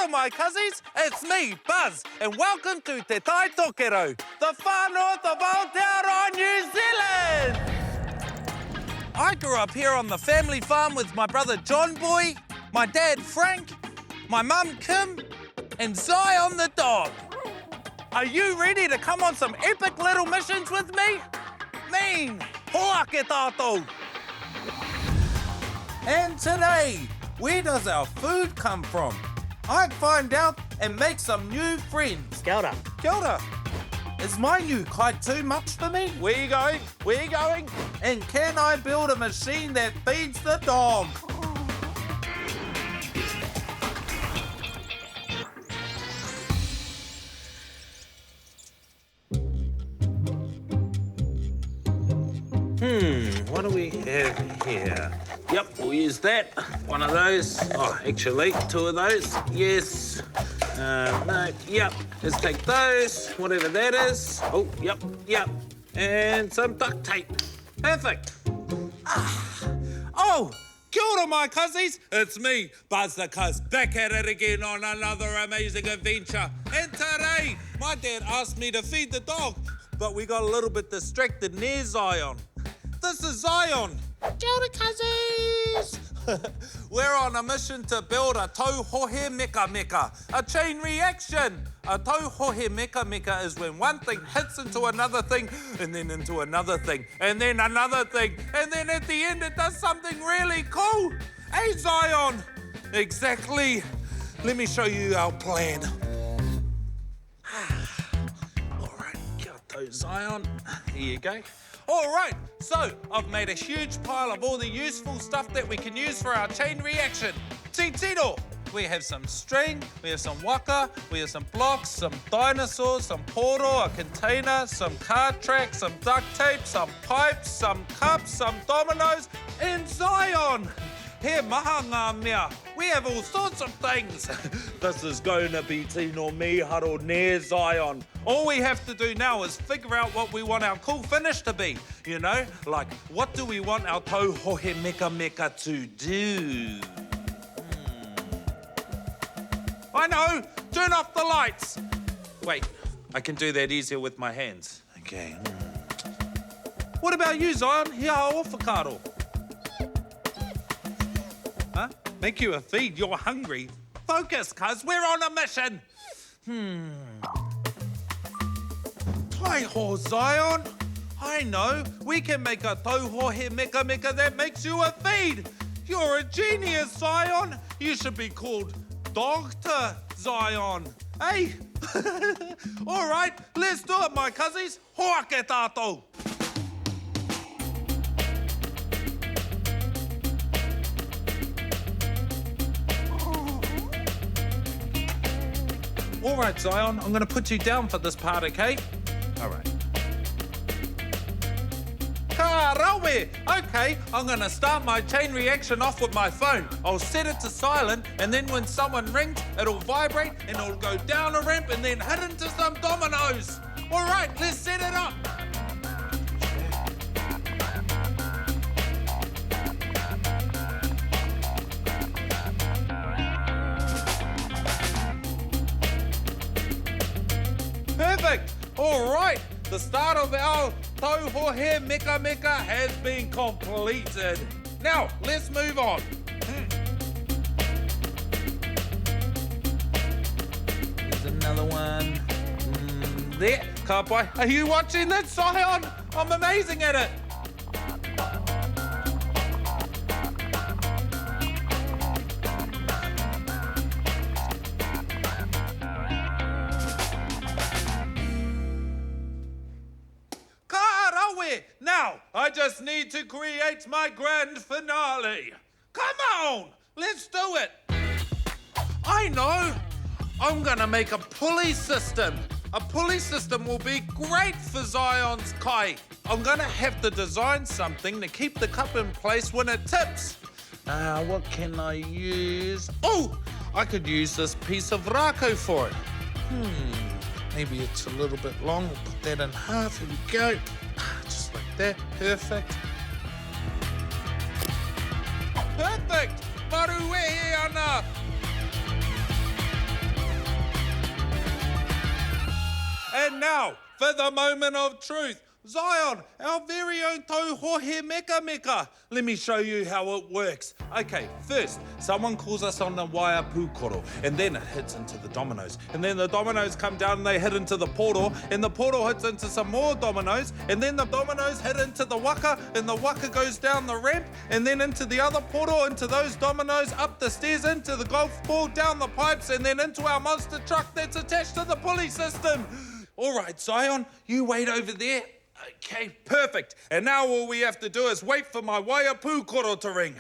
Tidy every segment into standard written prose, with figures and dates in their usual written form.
ora my cousins, it's me, Buzz, and welcome to Te Tai Tokerau, the far north of Aotearoa, New Zealand! I grew up here on the family farm with my brother John Boy, my dad Frank, my mum Kim, and Zion the dog. Are you ready to come on some epic little missions with me? Mean, hoa ke tātou! And today, where does our food come from? I'd find out and make some new friends. Kia ora. Kia ora. Is my new kite too much for me? Where you going? Where you going? And can I build a machine that feeds the dog? What do we have here? Yep, we'll use that. One of those. Oh, actually, two of those. Yes. No, yep. Let's take those, whatever that is. Oh, yep. And some duct tape. Perfect. Oh, kia ora, my cousins. It's me, Buzz the Cuz, back at it again on another amazing adventure. And today, my dad asked me to feed the dog, but we got a little bit distracted near Zion. This is Zion. Kia ora, cousins. We're on a mission to build a tauhohe meka meka, a chain reaction. A tauhohe meka meka is when one thing hits into another thing, and then into another thing, and then another thing, and then at the end it does something really cool. Hey, Zion. Exactly. Let me show you our plan. All right, kia tau, Zion. Here you go. All right, so I've made a huge pile of all the useful stuff that we can use for our chain reaction. Titiro. We have some string, we have some waka, we have some blocks, some dinosaurs, some poro, a container, some card tracks, some duct tape, some pipes, some cups, some dominoes, and Zion. Here, maha ngā mea. We have all sorts of things. This is going to be tino miharo near Zion. All we have to do now is figure out what we want our cool finish to be. You know, like what do we want our tauhohe meka meka to do? I know! Turn off the lights! Wait, I can do that easier with my hands. Okay. What about you, Zion? Hea whakaro. Huh? Make you a feed, you're hungry. Focus, cuz, we're on a mission! Taiho, Zion! I know, we can make a tauhohe meka meka that makes you a feed! You're a genius, Zion! You should be called Dr. Zion. Hey! All right, let's do it, my cousins. Hoa ke tātou. All right, Zion, I'm going to put you down for this part, okay? All right. Ka rawe! Okay, I'm going to start my chain reaction off with my phone. I'll set it to silent, and then when someone rings, it'll vibrate, and it'll go down a ramp, and then hit into some dominoes. All right, let's set it up. Perfect. All right, the start of our tauhohe meka meka has been completed. Now, let's move on. There's another one. There, Kapai. Are you watching this, Zion? I'm amazing at it. Now, I just need to create my grand finale. Come on, let's do it. I know. I'm gonna make a pulley system. A pulley system will be great for Zion's kai. I'm gonna have to design something to keep the cup in place when it tips. What can I use? Oh, I could use this piece of rako for it. Maybe it's a little bit long. We'll put that in half. Here we go. Just like that. Perfect. Perfect! Maruwehe ana! And now, for the moment of truth. Zion, our very own Tauhohe Meka Meka. Let me show you how it works. Okay, first, someone calls us on the wire pūkoro, and then it hits into the dominoes. And then the dominoes come down and they hit into the portal, and the portal hits into some more dominoes, and then the dominoes hit into the waka, and the waka goes down the ramp, and then into the other portal, into those dominoes, up the stairs, into the golf ball, down the pipes, and then into our monster truck that's attached to the pulley system. All right, Zion, you wait over there. Okay, perfect. And now all we have to do is wait for my wire pūkoro to ring.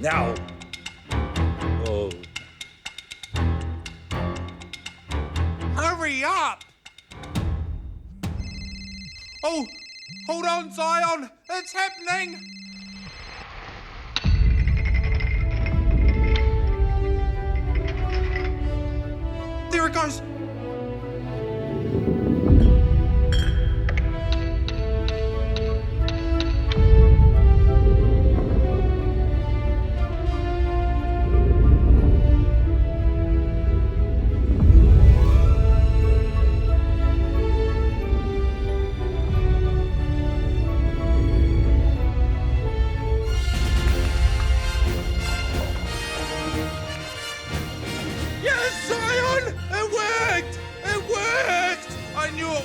Now. Oh. Hurry up! Oh, hold on, Zion. It's happening. There it goes.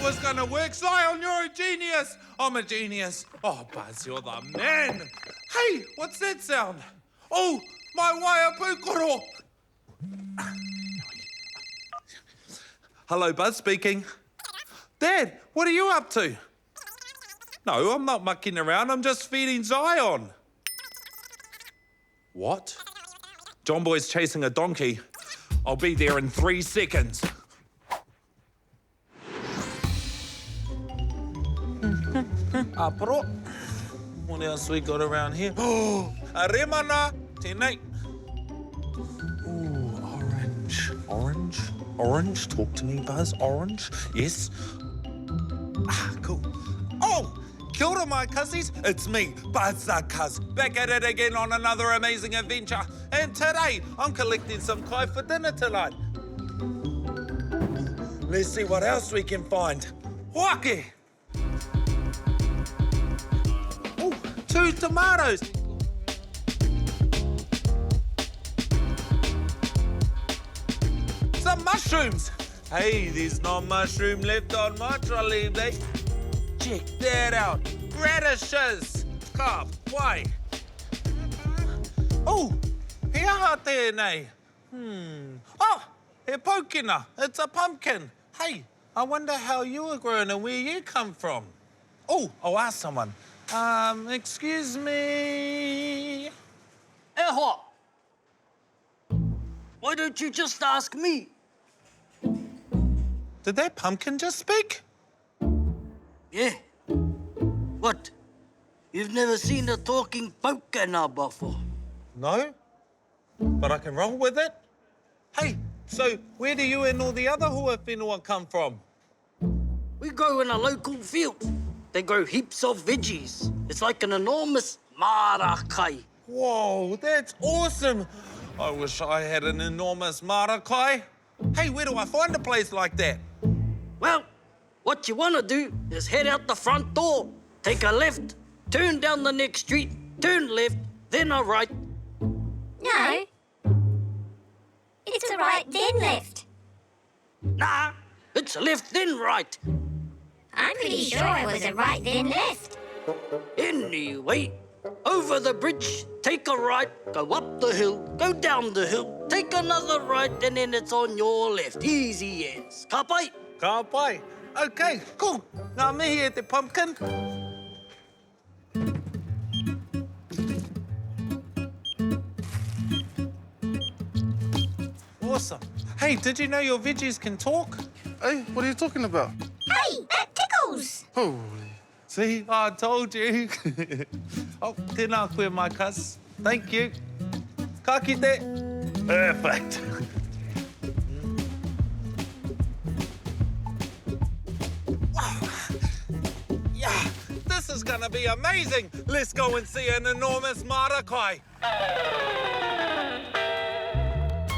Was gonna work. Zion, you're a genius. I'm a genius. Oh, Buzz, you're the man. Hey, what's that sound? Oh, my wire pūkoro. Hello, Buzz speaking. Dad, what are you up to? No, I'm not mucking around. I'm just feeding Zion. What? John Boy's chasing a donkey. I'll be there in 3 seconds. Aparo. What else we got around here? Oh, aremana. Tēnei. Ooh, orange. Orange? Orange? Talk to me, Buzz. Orange? Yes. Ah, cool. Oh, kia ora, my cussies. It's me, Buzz the Cuz, back at it again on another amazing adventure. And today, I'm collecting some kai for dinner tonight. Let's see what else we can find. Wake! 2 tomatoes. Some mushrooms. Hey, there's no mushroom left on my trolley, mate. Check that out. Radishes. Ka wai. Oh, he aha tēnei. Oh, he pokina. It's a pumpkin. Hey, I wonder how you were grown and where you come from. Oh, I'll ask someone. Excuse me. Eho! Why don't you just ask me? Did that pumpkin just speak? Yeah. What? You've never seen a talking pumpkin before? No, but I can roll with it. Hey, so where do you and all the other hua whenua come from? We grow in a local field. They grow heaps of veggies. It's like an enormous marakai. Whoa, that's awesome. I wish I had an enormous marakai. Hey, where do I find a place like that? Well, what you want to do is head out the front door, take a left, turn down the next street, turn left, then a right. No. It's a right, then left. Nah, it's a left, then right. I'm pretty sure it was a right, then left. Anyway, over the bridge, take a right, go up the hill, go down the hill, take another right, and then it's on your left. Easy as. Ka pai? Ka pai. Okay, cool. Ngā mihi e te pumpkin. Awesome. Hey, did you know your veggies can talk? Hey, what are you talking about? Hey, that tickles! Holy. See, I told you. Oh, tēnā koe, my cuz. Thank you. Ka kite. Perfect. Wow. gonna be amazing. Let's go and see an enormous marakai.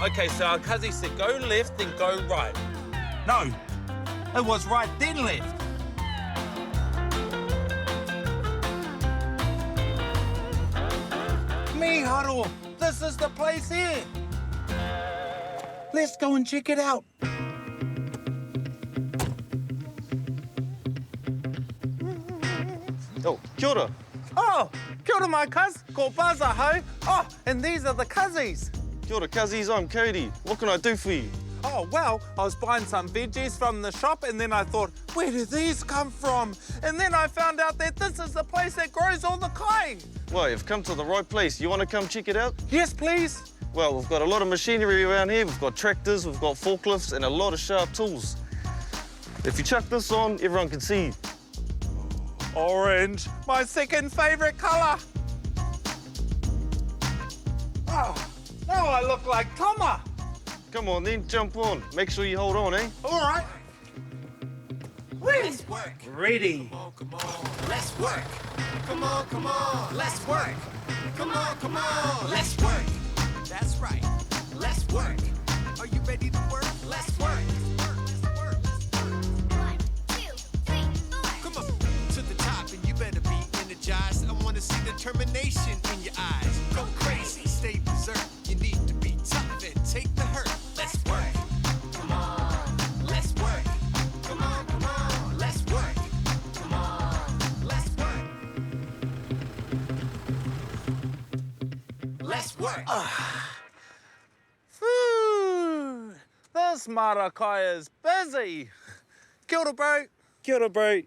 Okay, so our Kazi said go left, then go right. No, it was right, then left. Miharo, this is the place here. Let's go and check it out. Oh, kia ora. Oh, kia ora my cuz, ko Baza ho. Oh, and these are the Kuzzies. Kia ora, Kuzzies. I'm Cody. What can I do for you? Oh, well, I was buying some veggies from the shop and then I thought, where do these come from? And then I found out that this is the place that grows all the kai. Well, you've come to the right place. You want to come check it out? Yes, please. Well, we've got a lot of machinery around here. We've got tractors, we've got forklifts, and a lot of sharp tools. If you chuck this on, everyone can see you. Orange, my second favourite colour. Oh, now I look like Toma. Come on then, jump on. Make sure you hold on, eh? All right. Let's work. Ready. Come on, let's work. Come on, let's work. Come on, let's work. That's right. Let's work. Are you ready to work? Let's work. Let's work. 1, 2, 3, 4. Come up to the top and you better be energized. I want to see determination in your eyes. Go crazy, stay berserk. You need to be tough and take the hurt. Let's work. Come on, let's work. Come on, let's work. Come on, let's work. Let's work. Phew, this marakai is busy. Kia ora, bro. Kia ora, bro.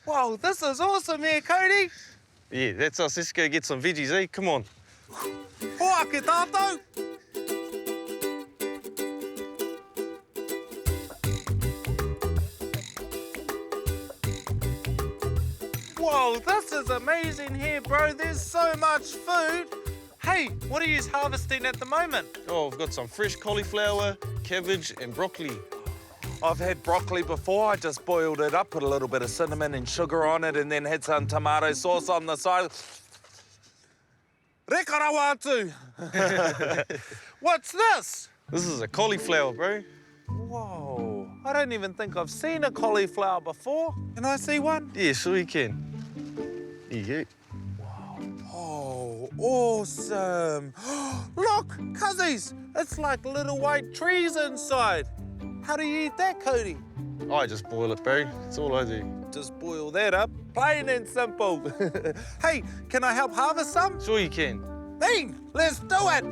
Wow, this is awesome here, Cody. Yeah, that's us. Let's go get some veggies, eh? Come on. Hoa ke tātou. Whoa, this is amazing here, bro. There's so much food. Hey, what are you harvesting at the moment? Oh, we've got some fresh cauliflower, cabbage, and broccoli. I've had broccoli before. I just boiled it up, put a little bit of cinnamon and sugar on it, and then had some tomato sauce on the side. Rekarawatu. What's this? This is a cauliflower, bro. Whoa, I don't even think I've seen a cauliflower before. Can I see one? Yeah, sure you can. Here you go. Oh, awesome. Look, Kuzzies, it's like little white trees inside. How do you eat that, Cody? I just boil it, bro. That's all I do. Just boil that up, plain and simple. Hey, can I help harvest some? Sure you can. Then, let's do it.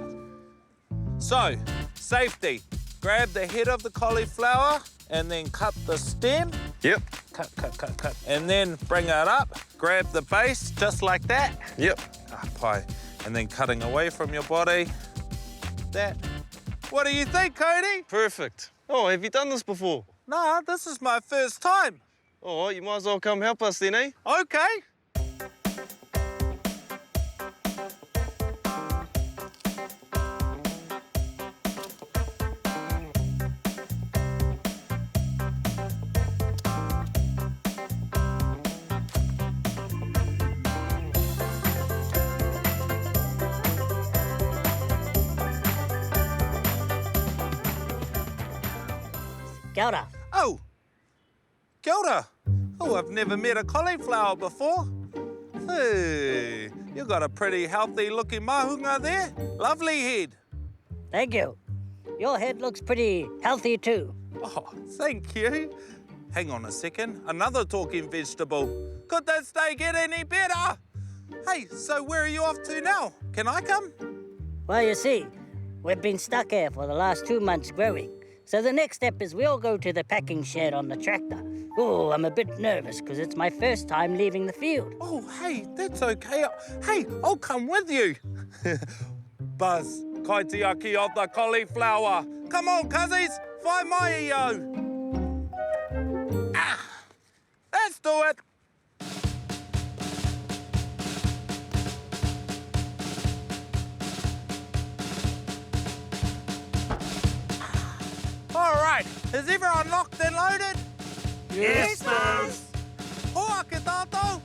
So, safety. Grab the head of the cauliflower and then cut the stem. Yep. Cut. And then bring it up, grab the base just like that. Yep. Pie. And then cutting away from your body. That. What do you think, Cody? Perfect. Oh, have you done this before? Nah, this is my first time. Oh, you might as well come help us then, eh? Okay. Kia ora. Oh, kia ora. Oh, I've never met a cauliflower before. Hey, you got a pretty healthy looking mahunga there. Lovely head. Thank you. Your head looks pretty healthy too. Oh, thank you. Hang on a second. Another talking vegetable. Could this day get any better? Hey, so where are you off to now? Can I come? Well, you see, we've been stuck here for the last 2 months growing. So the next step is we'll go to the packing shed on the tractor. Oh, I'm a bit nervous because it's my first time leaving the field. Oh, hey, that's okay. Hey, I'll come with you. Buzz, kaitiaki of the cauliflower. Come on, Kuzzies, whai mai o. Ah, let's do it. All right, is everyone locked and loaded? Yes, Buzz. Ake tātou!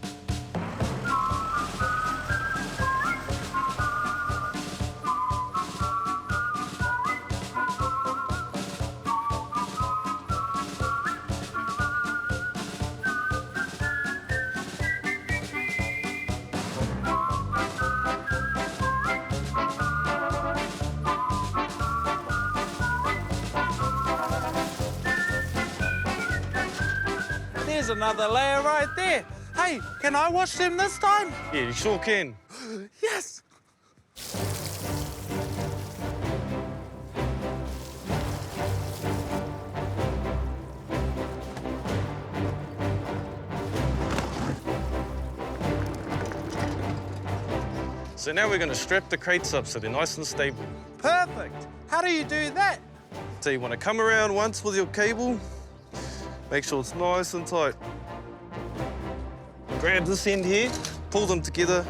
There's another layer right there. Hey, can I wash them this time? Yeah, you sure can. Yes. So now we're going to strap the crates up so they're nice and stable. Perfect. How do you do that? So you want to come around once with your cable, make sure it's nice and tight. Grab this end here, pull them together.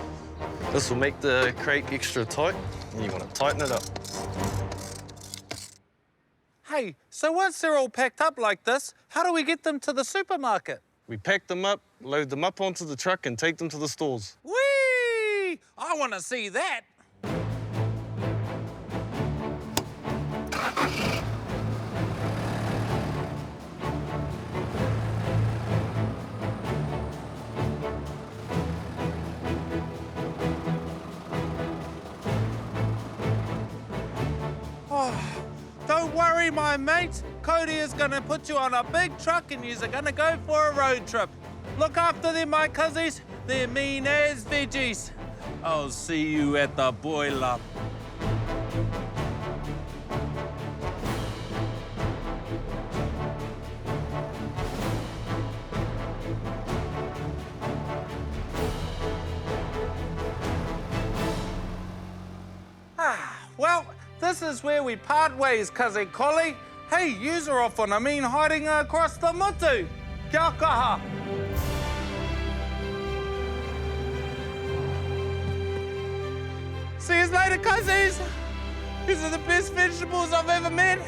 This will make the crate extra tight, and you want to tighten it up. Hey, so once they're all packed up like this, how do we get them to the supermarket? We pack them up, load them up onto the truck, and take them to the stores. Whee! I want to see that. Don't worry, my mate. Cody is going to put you on a big truck and you're going to go for a road trip. Look after them, my cuzzies. They're mean as veggies. I'll see you at the boiler. Well, this is where we part ways, Cousin Collie. Hey, yous are off on a mean hiding across the mutu. Kia kaha. See you later, cousins. These are the best vegetables I've ever met.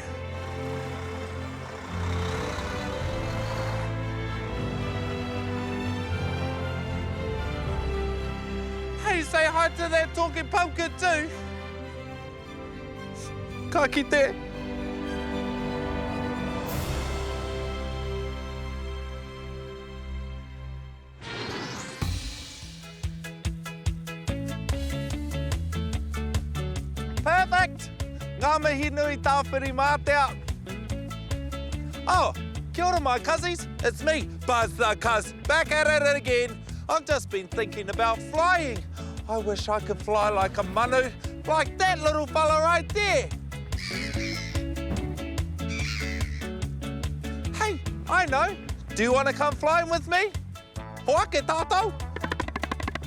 Hey, say hi to that talking pumpkin too. Ka kite. Perfect! Ngā mihi nui tāwhiri mātea. Oh, kia ora my cuzzies. It's me, Buzz the Cuz, back at it again. I've just been thinking about flying. I wish I could fly like a manu, like that little fella right there. Hey, I know. Do you want to come flying with me? Hoake tātou?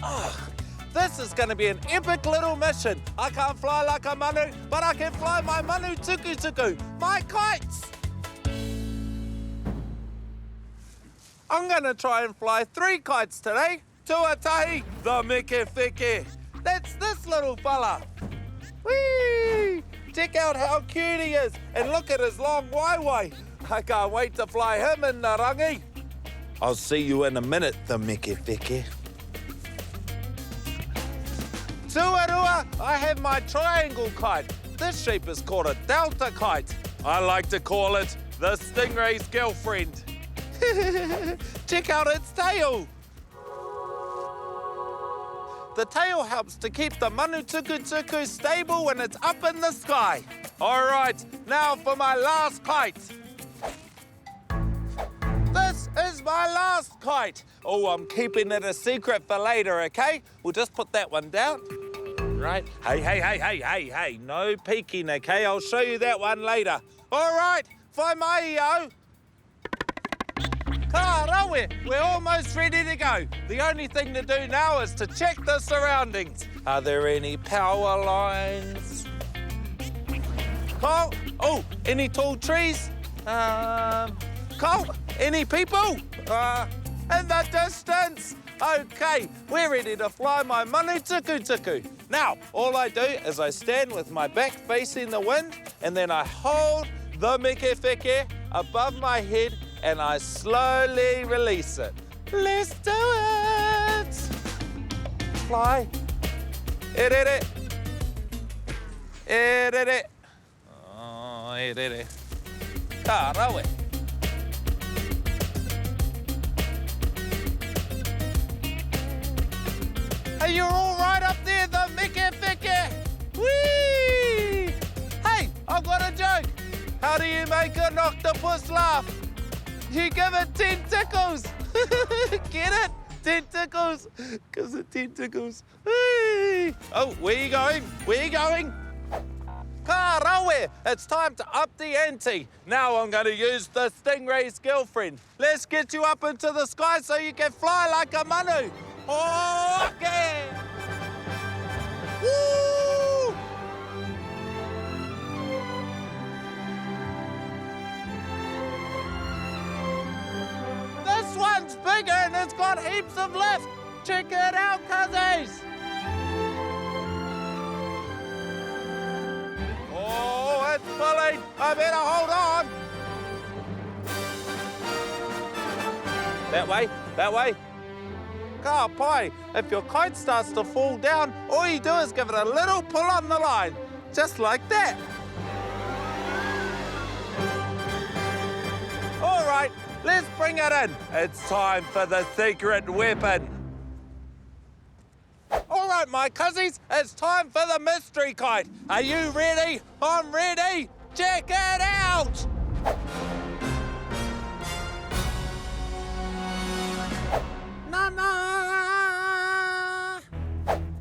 Oh, this is going to be an epic little mission. I can't fly like a manu, but I can fly my manu tuku tuku, my kites. I'm going to try and fly 3 kites today. Tuatahi, the Meke Feke. That's this little fella. Whee! Check out how cute he is, and look at his long waiwai. I can't wait to fly him in the rangi. I'll see you in a minute, the Meke Feke. Tuarua, I have my triangle kite. This shape is called a delta kite. I like to call it the stingray's girlfriend. Check out its tail. The tail helps to keep the manu tuku tuku stable when it's up in the sky. All right, now for my last kite. This is my last kite. Oh, I'm keeping it a secret for later, okay? We'll just put that one down. Right. Hey, no peeking, okay? I'll show you that one later. All right, whai mai o. Ka rawe, we're almost ready to go. The only thing to do now is to check the surroundings. Are there any power lines? Cole? Oh, any tall trees? Cole, any people? In the distance. Okay, we're ready to fly my manu tuku tuku. Now, all I do is I stand with my back facing the wind, and then I hold the Meke Feke above my head and I slowly release it. Let's do it! Fly. Erere. Erere. Oh, erere. Ka rawe. Hey, you're all right up there, the Mickey Ficky. Whee! Hey, I've got a joke. How do you make an octopus laugh? You give it 10 tickles. Get it? 10 tickles. Because of 10 tickles. Whee! Oh, where you going? Where you going? Ka rawe. It's time to up the ante. Now I'm going to use the Stingray's girlfriend. Let's get you up into the sky so you can fly like a manu. Okay. Woo! This one's bigger and it's got heaps of lift. Check it out, cuzzies. Oh, it's pulling. I better hold on. That way, that way. Ka pai, if your kite starts to fall down, all you do is give it a little pull on the line, just like that. All right, let's bring it in. It's time for the secret weapon. All right, my cuzzies, it's time for the mystery kite. Are you ready? I'm ready. Check it out.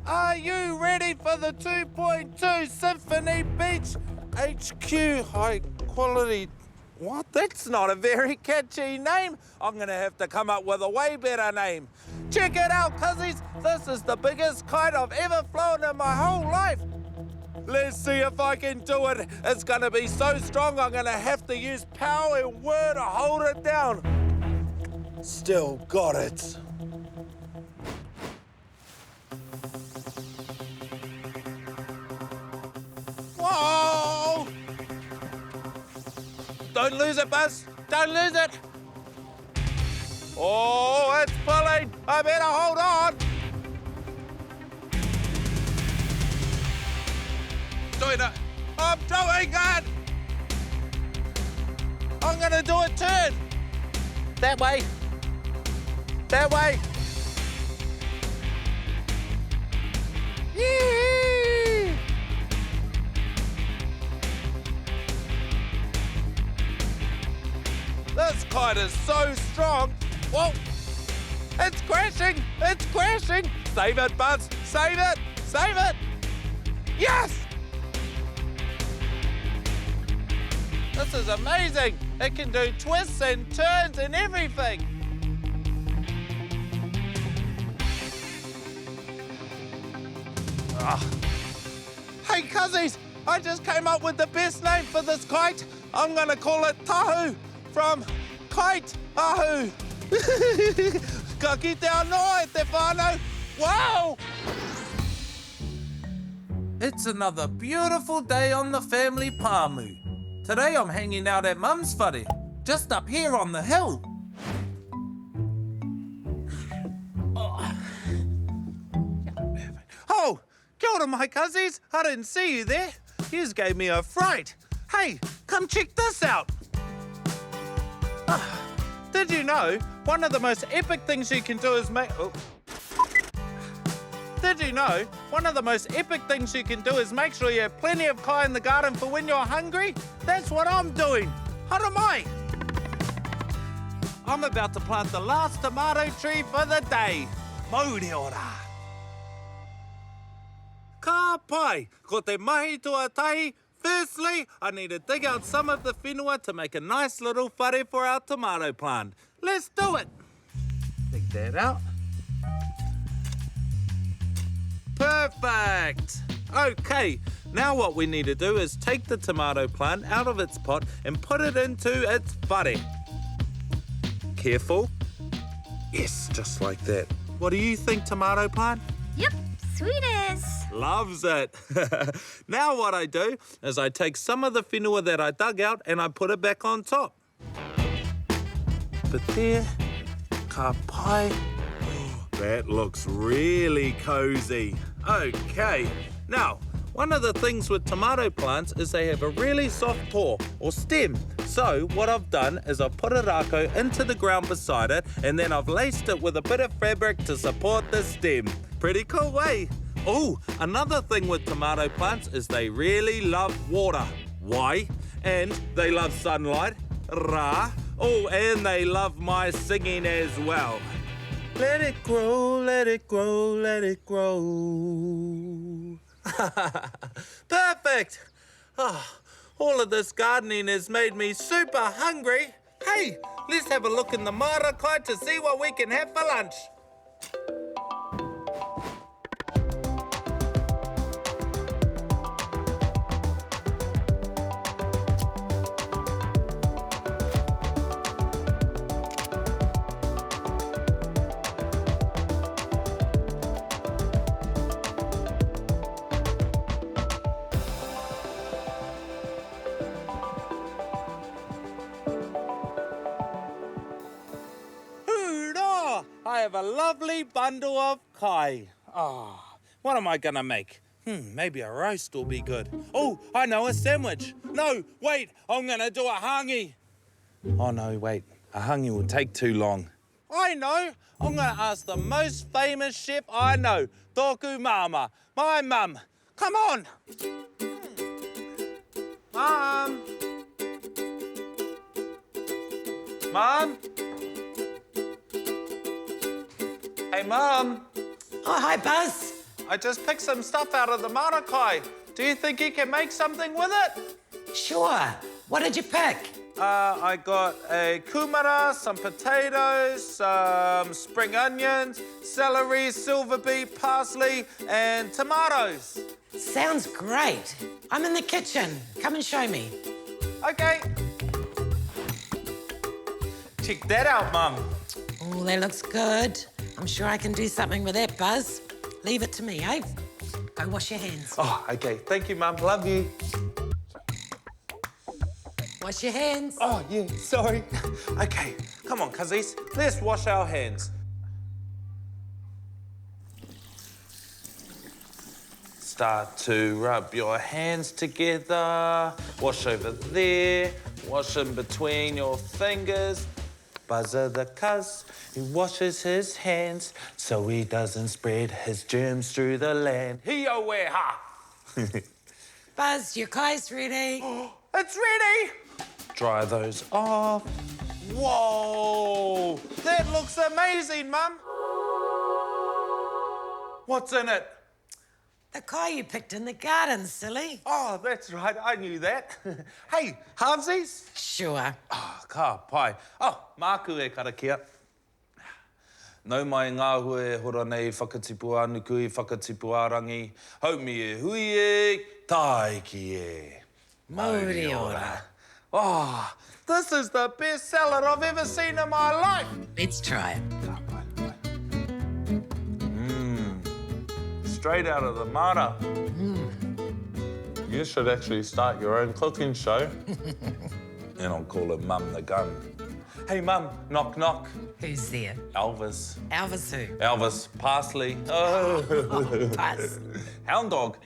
Are you ready for the 2.2 Symphony Beach HQ high quality? What? That's not a very catchy name. I'm gonna have to come up with a way better name. Check it out, cuzzies. This is the biggest kite I've ever flown in my whole life. Let's see if I can do it. It's gonna be so strong, I'm gonna have to use power and word to hold it down. Still got it. Whoa! Don't lose it, Buzz. Don't lose it. Oh, it's pulling. I better hold on. Doing it. I'm doing it. I'm going to do a turn. That way. That way. Yee! This kite is so strong. Whoa! It's crashing! It's crashing! Save it, Buzz! Save it! Save it! Yes! This is amazing! It can do twists and turns and everything! Ah. Hey, cuzzies! I just came up with the best name for this kite. I'm gonna call it Tahu from Kite Ahu. Ka kite anō e te whānau. Wow! It's another beautiful day on the family pāmu. Today I'm hanging out at Mum's whare, just up here on the hill. Oh, kia ora, my cuzzies. I didn't see you there. You just gave me a fright. Hey, come check this out. Did you know one of the most epic things you can do is make... Oh. Did you know one of the most epic things you can do is make sure you have plenty of kai in the garden for when you're hungry? That's what I'm doing. Haramai. I'm about to plant the last tomato tree for the day. Mauri ora. Ka pai, ko te mahi tuatahi. Firstly, I need to dig out some of the whenua to make a nice little whare for our tomato plant. Let's do it. Dig that out. Perfect. Okay, now what we need to do is take the tomato plant out of its pot and put it into its whare. Careful. Yes, just like that. What do you think, tomato plant? Yep, sweetest. Loves it. Now what I do is I take some of the whenua that I dug out and I put it back on top. But there, ka pai. That looks really cozy. Okay, now, one of the things with tomato plants is they have a really soft core or stem. So what I've done is I've put a rako into the ground beside it and then I've laced it with a bit of fabric to support the stem. Pretty cool, eh? Oh, another thing with tomato plants is they really love water. Why? And they love sunlight. Ra. Oh, and they love my singing as well. Let it grow, let it grow, let it grow. Perfect! Oh, all of this gardening has made me super hungry. Hey, let's have a look in the marakai to see what we can have for lunch. I have a lovely bundle of kai. Oh, what am I gonna make? Maybe a roast will be good. Oh, I know, a sandwich. No, wait, I'm gonna do a hangi. Oh no, wait, a hangi will take too long. I know, I'm gonna ask the most famous chef I know, Tōku Mama, my mum. Come on. Mum. Mum. Hey, Mum. Oh, hi, Buzz. I just picked some stuff out of the marakai. Do you think you can make something with it? Sure. What did you pick? I got a kumara, some potatoes, some spring onions, celery, silver beet, parsley, and tomatoes. Sounds great. I'm in the kitchen. Come and show me. Okay. Check that out, Mum. Oh, that looks good. I'm sure I can do something with that, Buzz. Leave it to me, eh? Go wash your hands. Oh, okay. Thank you, Mum. Love you. Wash your hands. Oh, yeah, sorry. Okay, come on, cuzzies. Let's wash our hands. Start to rub your hands together. Wash over there. Wash in between your fingers. Buzzer the cuz, he washes his hands so he doesn't spread his germs through the land. Hi-yo-ware-ha! Buzz, your kai's ready. It's ready! Dry those off. Whoa! That looks amazing, Mum. What's in it? The kai you picked in the garden, silly. Oh, that's right. I knew that. Hey, halvesies? Sure. Oh, ka pai. Oh, māku e karakia. Nau mai ngā hue hora nei whakatipu anuku i whakatipu ārangi. Haumi e hui e, taiki e. Mauri ora. Oh, this is the best salad I've ever seen in my life. Let's try it. Straight out of the mara. You should actually start your own cooking show. And I'll call it Mum the Gun. Hey, Mum, knock, knock. Who's there? Elvis. Elvis who? Elvis Parsley. Oh. Buzz. Hound dog.